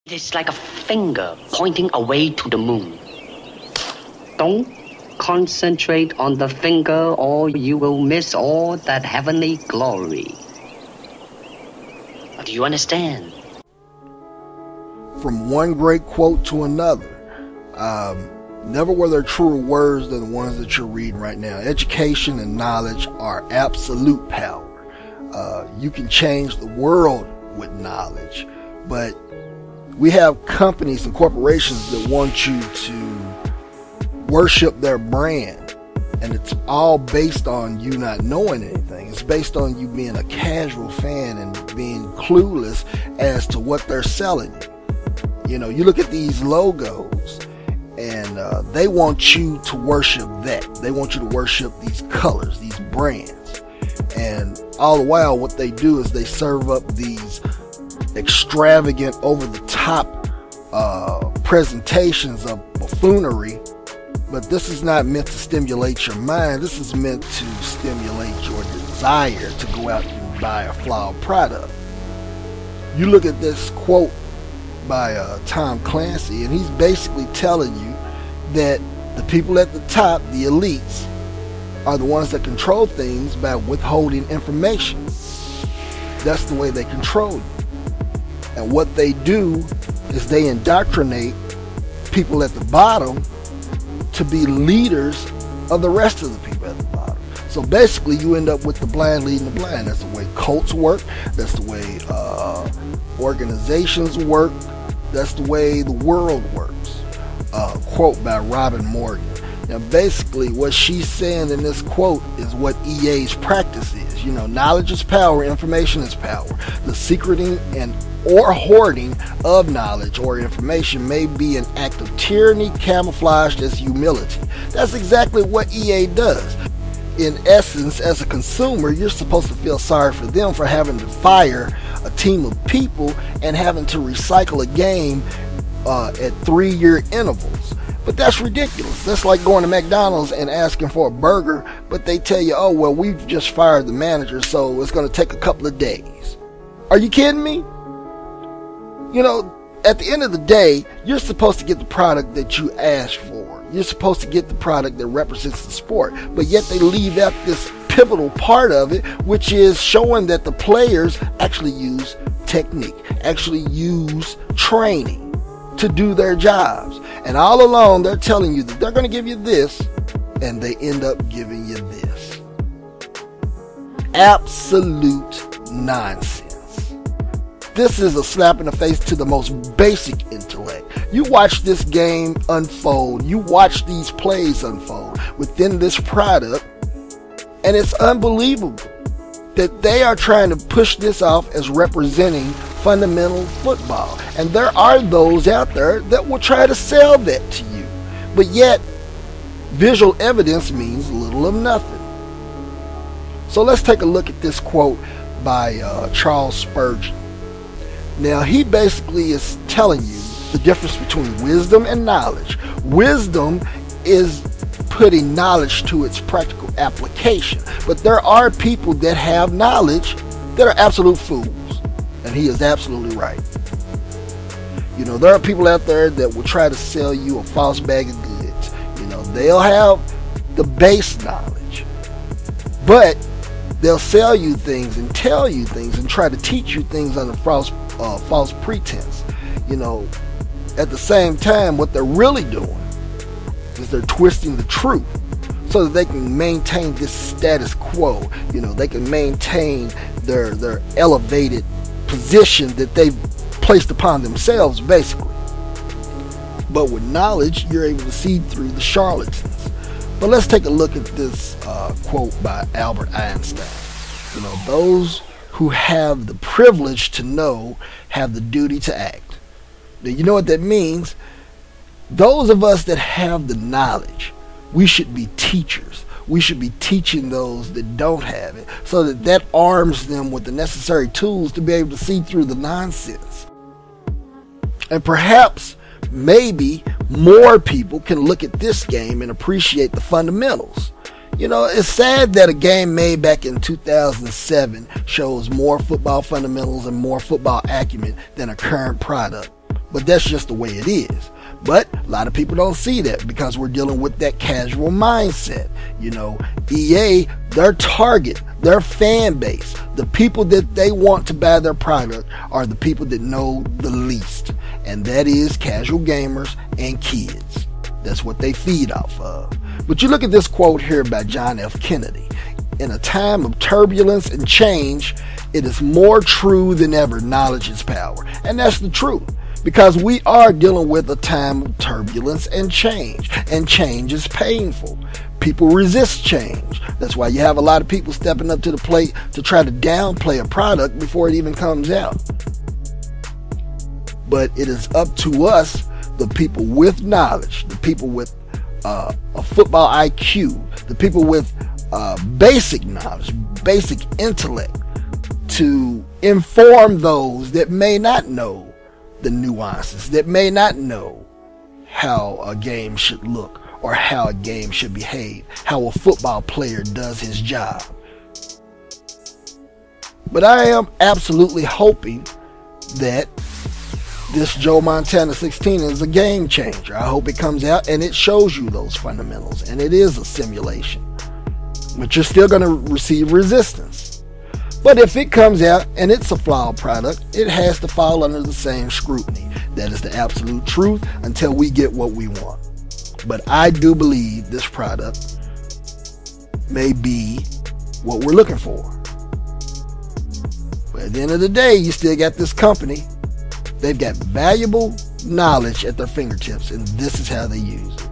It's like a finger pointing away to the moon. Don't concentrate on the finger or you will miss all that heavenly glory. Do you understand? From one great quote to another, never were there truer words than the ones that you're reading right now. Education and knowledge are absolute power. You can change the world with knowledge, but we have companies and corporations that want you to worship their brand, and it's all based on you not knowing anything. It's based on you being a casual fan and being clueless as to what they're selling. You know, you look at these logos and they want you to worship that. They want you to worship these colors, these brands. And all the while what they do is they serve up these extravagant, over-the-top presentations of buffoonery. But this is not meant to stimulate your mind. This is meant to stimulate your desire to go out and buy a flawed product. You look at this quote by Tom Clancy, and he's basically telling you that the people at the top, the elites, are the ones that control things by withholding information. That's the way they control you. And what they do is they indoctrinate people at the bottom to be leaders of the rest of the people at the bottom. So basically you end up with the blind leading the blind. That's the way cults work. That's the way organizations work. That's the way the world works. Quote by Robin Morgan. Now basically what she's saying in this quote is what EA's practice is. You know, knowledge is power, information is power. The secreting and or hoarding of knowledge or information may be an act of tyranny camouflaged as humility. That's exactly what EA does. In essence, as a consumer, you're supposed to feel sorry for them for having to fire a team of people and having to recycle a game at 3-year intervals. But that's ridiculous. That's like going to McDonald's and asking for a burger, but they tell you, oh, well, we've just fired the manager, so it's going to take a couple of days. Are you kidding me? You know, at the end of the day, you're supposed to get the product that you asked for. You're supposed to get the product that represents the sport. But yet they leave out this pivotal part of it, which is showing that the players actually use technique, actually use training to do their jobs. And all along, they're telling you that they're going to give you this, and they end up giving you this. Absolute nonsense. This is a slap in the face to the most basic intellect. You watch this game unfold. You watch these plays unfold within this product, and it's unbelievable that they are trying to push this off as representing fundamental football. And there are those out there that will try to sell that to you. But yet, visual evidence means little of nothing. So let's take a look at this quote by Charles Spurgeon. Now, he basically is telling you the difference between wisdom and knowledge. Wisdom is putting knowledge to its practical application. But there are people that have knowledge that are absolute fools. And he is absolutely right. You know, there are people out there that will try to sell you a false bag of goods. You know, they'll have the base knowledge, but they'll sell you things and tell you things and try to teach you things under false pretense. You know, at the same time, what they're really doing is they're twisting the truth so that they can maintain this status quo. You know, they can maintain their elevated position that they've placed upon themselves, basically. But with knowledge, you're able to see through the charlatans. But let's take a look at this quote by Albert Einstein. You know, those who have the privilege to know have the duty to act. Now, you know what that means? Those of us that have the knowledge, we should be teachers. We should be teaching those that don't have it, so that that arms them with the necessary tools to be able to see through the nonsense. And perhaps, maybe, more people can look at this game and appreciate the fundamentals. You know, it's sad that a game made back in 2007 shows more football fundamentals and more football acumen than a current product. But that's just the way it is. But a lot of people don't see that because we're dealing with that casual mindset. You know, EA, their target, their fan base, the people that they want to buy their product are the people that know the least. And that is casual gamers and kids. That's what they feed off of. But you look at this quote here by John F. Kennedy. In a time of turbulence and change, it is more true than ever, knowledge is power. And that's the truth. Because we are dealing with a time of turbulence and change is painful. People resist change. That's why you have a lot of people stepping up to the plate to try to downplay a product before it even comes out. But it is up to us, the people with knowledge, the people with a football IQ, the people with basic knowledge, basic intellect, to inform those that may not know the nuances, that may not know how a game should look or how a game should behave, how a football player does his job. But I am absolutely hoping that this Joe Montana 16 is a game changer. I hope it comes out and it shows you those fundamentals, and it is a simulation. But you're still going to receive resistance. But if it comes out and it's a flawed product, it has to fall under the same scrutiny. That is the absolute truth until we get what we want. But I do believe this product may be what we're looking for. But at the end of the day, you still got this company. They've got valuable knowledge at their fingertips, and this is how they use it.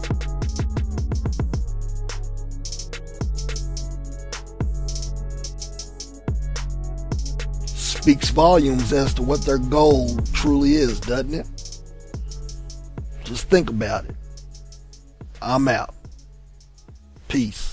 Speaks volumes as to what their goal truly is, doesn't it? Just think about it. I'm out. Peace.